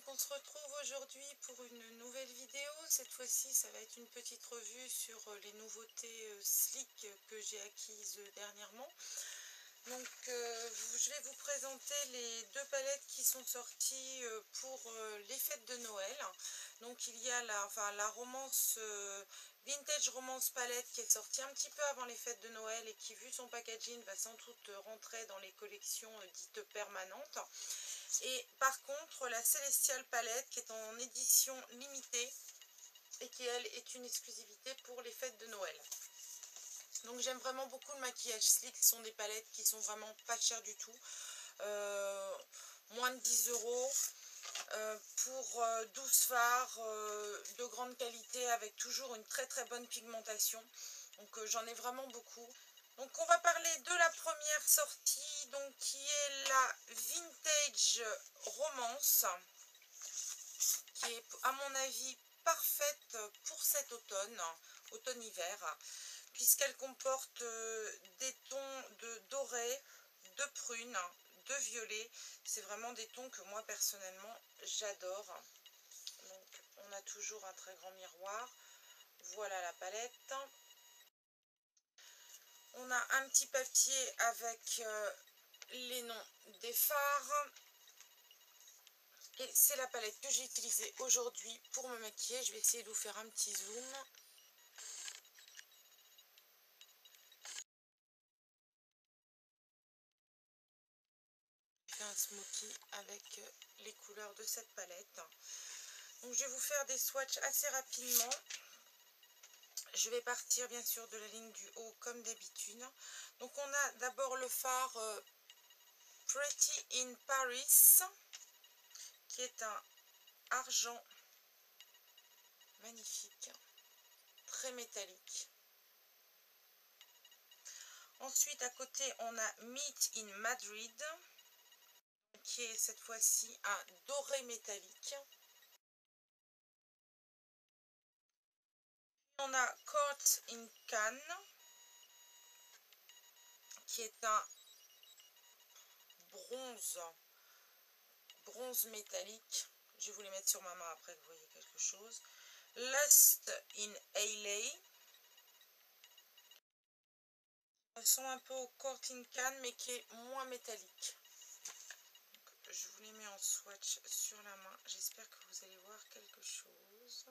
donc on se retrouve aujourd'hui pour une nouvelle vidéo. Cette fois-ci, ça va être une petite revue sur les nouveautés Sleek que j'ai acquises dernièrement. Donc je vais vous présenter les deux palettes qui sont sorties pour les fêtes de Noël. Donc il y a la romance Vintage Romance palette qui est sortie un petit peu avant les fêtes de Noël et qui, vu son packaging, va sans doute rentrer dans les collections dites permanentes. Et par contre, la Celestial palette qui est en édition limitée et qui, elle, est une exclusivité pour les fêtes de Noël. Donc j'aime vraiment beaucoup le maquillage Sleek. Ce sont des palettes qui sont vraiment pas chères du tout. Moins de 10 € pour 12 fards de grande qualité avec toujours une très très bonne pigmentation. Donc j'en ai vraiment beaucoup. Donc on va parler de la première sortie, donc qui est la Vintage Romance, qui est à mon avis parfaite pour cet automne, automne-hiver, puisqu'elle comporte des tons de doré, de prune, de violet. C'est vraiment des tons que moi personnellement j'adore. Donc on a toujours un très grand miroir. Voilà la palette. On a un petit papier avec les noms des fards. Et c'est la palette que j'ai utilisée aujourd'hui pour me maquiller. Je vais essayer de vous faire un petit zoom. Je fais un smoky avec les couleurs de cette palette. Donc je vais vous faire des swatchs assez rapidement. Je vais partir bien sûr de la ligne du haut comme d'habitude. Donc on a d'abord le fard Pretty in Paris, qui est un argent magnifique, très métallique. Ensuite à côté on a Meet in Madrid, qui est cette fois-ci un doré métallique. On a Court in Cannes, qui est un bronze métallique. Je vais vous les mettre sur ma main après que vous voyez quelque chose. Lust in LA. Ça ressemble un peu au Court in Cannes, mais qui est moins métallique. Donc, je vous les mets en swatch sur la main. J'espère que vous allez voir quelque chose.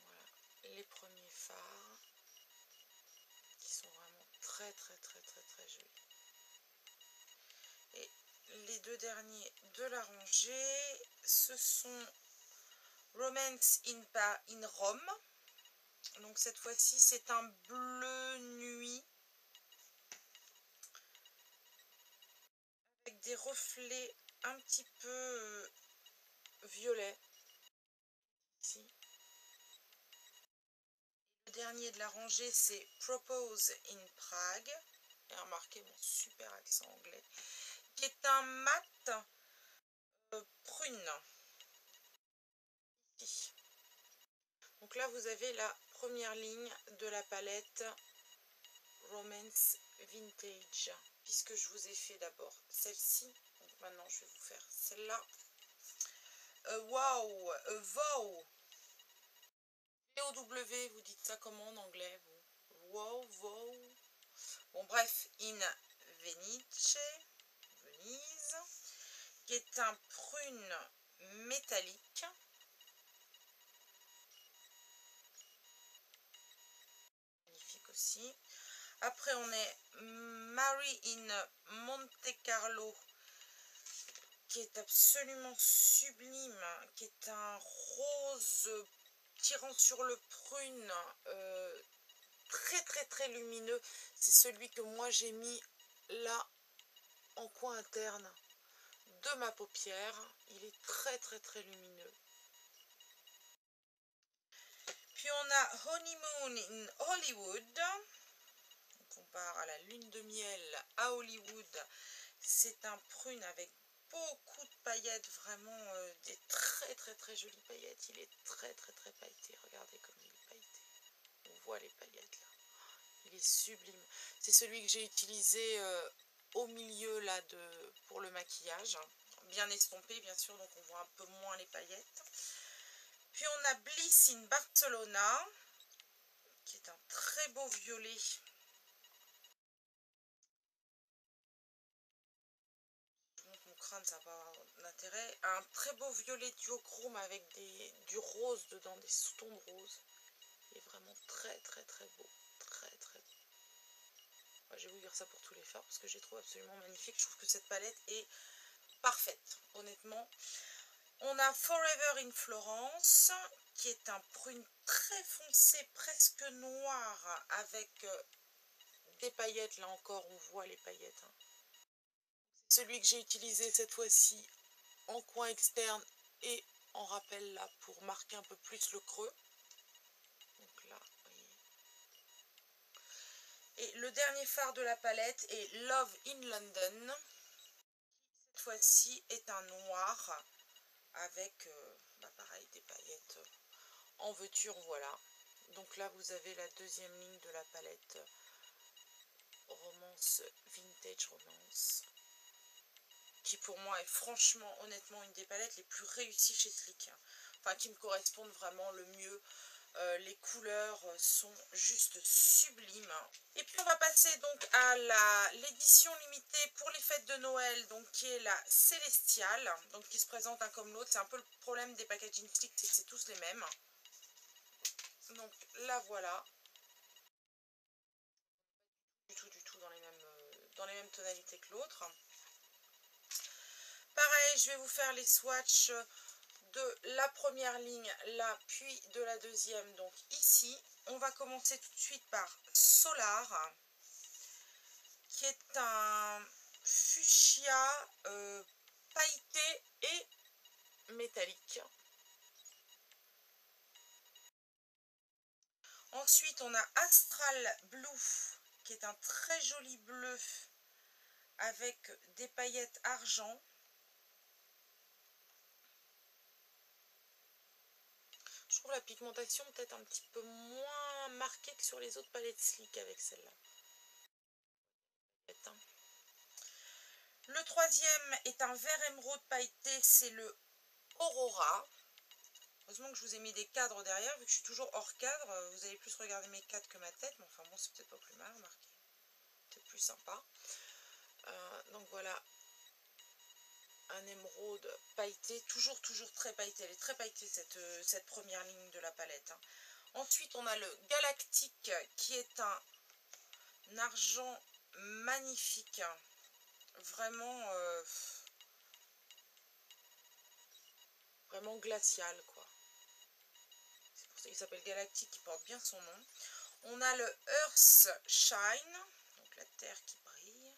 Voilà les premiers fards, qui sont vraiment très jolis. Et les deux derniers de la rangée, ce sont Romance in Rome. Donc cette fois-ci c'est un bleu nuit avec des reflets un petit peu violets ici. Le dernier de la rangée c'est Propose in Prague, et remarquez mon super accent anglais, qui est un mat prune. Ici. Donc là vous avez la première ligne de la palette Romance Vintage, puisque je vous ai fait d'abord celle-ci. Donc maintenant je vais vous faire celle-là. Wow, Vow. V-O-W, vous dites ça comment en anglais vous? Wow, Vow. Bon bref, in Venise, qui est un prune métallique. Magnifique aussi. Après on est Mary in Monte Carlo, qui est absolument sublime, qui est un rose tirant sur le prune, très lumineux. C'est celui que moi j'ai mis là en coin interne de ma paupière. Il est très lumineux. Puis on a Honeymoon in Hollywood. Donc on part à la lune de miel à Hollywood. C'est un prune avec beaucoup de paillettes, vraiment des très jolies paillettes. Il est très pailleté. Regardez comme il est pailleté. On voit les paillettes là. Il est sublime. C'est celui que j'ai utilisé au milieu là pour le maquillage. bien estompé bien sûr, donc on voit un peu moins les paillettes. Puis on a Bliss in Barcelona, qui est un très beau violet. Je montre mon crâne, ça n'a pas d'intérêt. Un très beau violet duochrome avec du rose dedans, des sous-tons de rose. Il est vraiment très très très beau. Très très beau. Ouais, je vais vous dire ça pour tous les faire parce que je les trouve absolument magnifiques. Je trouve que cette palette est parfaite, honnêtement. On a Forever in Florence, qui est un prune très foncé, presque noir, avec des paillettes. Là encore, on voit les paillettes. Hein. C'est celui que j'ai utilisé cette fois-ci en coin externe et en rappel là pour marquer un peu plus le creux. Donc là, vous voyez. Et le dernier fard de la palette est Love in London. Cette fois-ci est un noir avec pareil des paillettes en velours, voilà. Donc là vous avez la deuxième ligne de la palette Romance, Vintage Romance, qui pour moi est franchement honnêtement une des palettes les plus réussies chez Sleek, enfin qui me correspondent vraiment le mieux. Les couleurs sont juste sublimes. Et puis on va passer donc à l'édition limitée pour les fêtes de Noël, donc qui est la Célestiale, donc qui se présente un comme l'autre. C'est un peu le problème des packaging sticks, c'est que c'est tous les mêmes. Donc la voilà. Du tout dans les mêmes tonalités que l'autre. Pareil, je vais vous faire les swatchs de la première ligne là, puis de la deuxième, donc ici. On va commencer tout de suite par Solar, qui est un fuchsia pailleté et métallique. Ensuite, on a Astral Blue, qui est un très joli bleu avec des paillettes argent. Je trouve la pigmentation peut-être un petit peu moins marquée que sur les autres palettes Sleek avec celle-là. Le troisième est un vert émeraude pailleté, c'est le Aurora. Heureusement que je vous ai mis des cadres derrière, vu que je suis toujours hors cadre, vous allez plus regarder mes cadres que ma tête, mais enfin bon, c'est peut-être pas plus mal, remarquez. C'est plus sympa. Donc voilà, un émeraude pailleté, toujours très pailleté. Elle est très pailletée cette première ligne de la palette. Hein. Ensuite, on a le Galactique, qui est un argent magnifique. Hein. Vraiment, vraiment glacial, quoi. C'est pour ça qu'il s'appelle Galactique, qui porte bien son nom. On a le Earth Shine, donc la terre qui brille,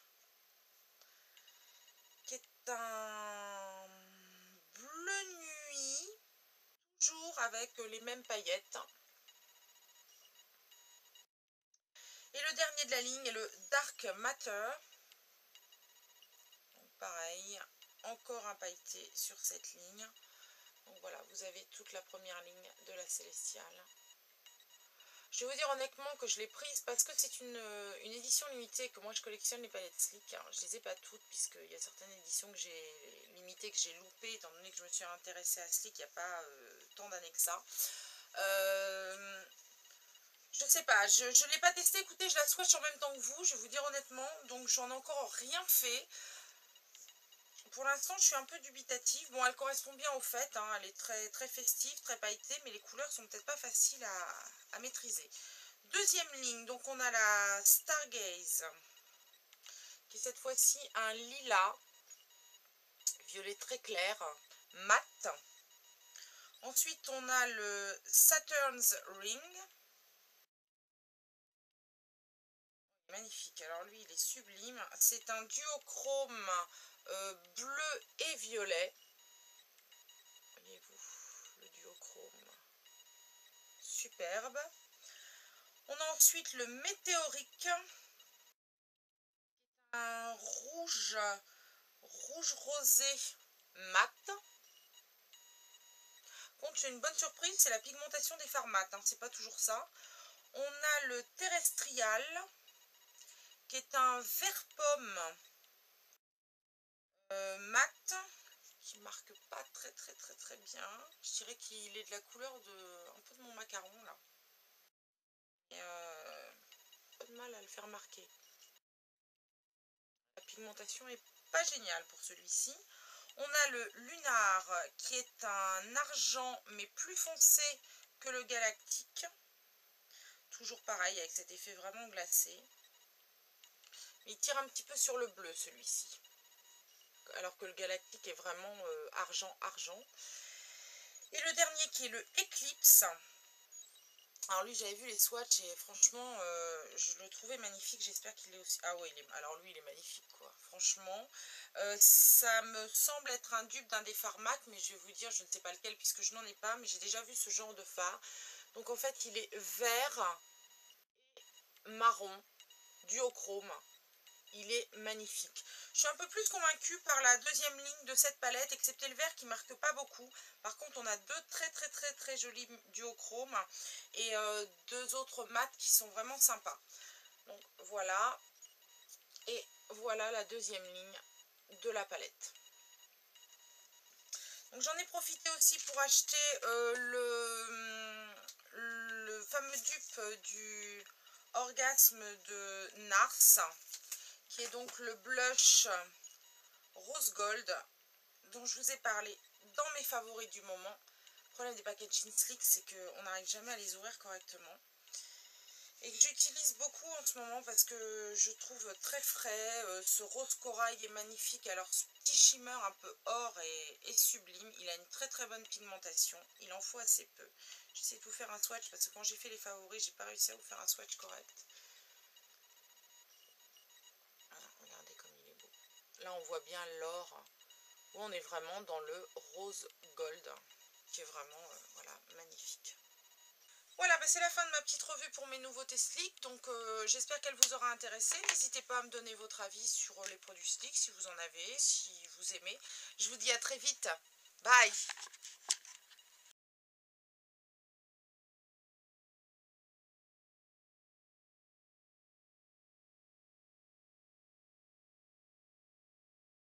qui est un bleu nuit, toujours avec les mêmes paillettes. Et le dernier de la ligne est le Dark Matter. Donc pareil, encore un pailleté sur cette ligne. Donc voilà, vous avez toute la première ligne de la Célestiale. Je vais vous dire honnêtement que je l'ai prise parce que c'est une édition limitée, que moi je collectionne les palettes Sleek. Hein. Je ne les ai pas toutes puisqu'il y a certaines éditions que j'ai limitées, que j'ai loupées, étant donné que je me suis intéressée à Sleek il n'y a pas tant d'années que ça. Je ne sais pas, je ne l'ai pas testée, écoutez, je la swatch en même temps que vous, je vais vous dire honnêtement, donc j'en ai encore rien fait. Pour l'instant, je suis un peu dubitative. Bon, elle correspond bien au fait, hein. Elle est très festive, très pailletée, mais les couleurs sont peut-être pas faciles à maîtriser. Deuxième ligne, donc on a la Stargaze, qui est cette fois-ci un lilas, violet très clair, mat. Ensuite, on a le Saturn's Ring. Magnifique, alors lui, il est sublime. C'est un duochrome bleu et violet. Voyez-vous, le duochrome. Superbe. On a ensuite le météorique, un rouge rosé mat. Contre, j'ai une bonne surprise, c'est la pigmentation des fards mat, hein, c'est pas toujours ça. On a le terrestrial, qui est un vert pomme mat. qui marque pas très bien. Je dirais qu'il est de la couleur de un peu de mon macaron là. Et pas de mal à le faire marquer. La pigmentation est pas géniale pour celui-ci. On a le Lunar qui est un argent mais plus foncé que le galactique. Toujours pareil avec cet effet vraiment glacé. Il tire un petit peu sur le bleu celui-ci. Alors que le galactique est vraiment argent. Et le dernier qui est le Eclipse. Alors lui j'avais vu les swatchs et franchement je le trouvais magnifique, j'espère qu'il est aussi... Ah ouais, alors lui il est magnifique quoi, franchement. Ça me semble être un dupe d'un des fards MAC, mais je vais vous dire je ne sais pas lequel puisque je n'en ai pas, mais j'ai déjà vu ce genre de fard. Donc en fait il est vert et marron, duochrome. Il est magnifique. Je suis un peu plus convaincue par la deuxième ligne de cette palette, excepté le vert qui marque pas beaucoup. Par contre, on a deux très jolis duochromes et deux autres mats qui sont vraiment sympas. Donc voilà. Et voilà la deuxième ligne de la palette. Donc j'en ai profité aussi pour acheter le fameux dupe du Orgasme de NARS, qui est donc le blush Rose Gold dont je vous ai parlé dans mes favoris du moment. Le problème des packaging slick, c'est qu'on n'arrive jamais à les ouvrir correctement. Et que j'utilise beaucoup en ce moment parce que je trouve très frais. Ce rose corail est magnifique. Alors ce petit shimmer un peu or est sublime. Il a une très bonne pigmentation. Il en faut assez peu. J'essaie de vous faire un swatch parce que quand j'ai fait les favoris, j'ai pas réussi à vous faire un swatch correct. Voilà, regardez comme il est beau. Là on voit bien l'or. Où on est vraiment dans le rose gold, qui est vraiment voilà, magnifique. Voilà, bah c'est la fin de ma petite revue pour mes nouveautés Slick, donc j'espère qu'elle vous aura intéressé. N'hésitez pas à me donner votre avis sur les produits Slick, si vous en avez, si vous aimez. Je vous dis à très vite. Bye!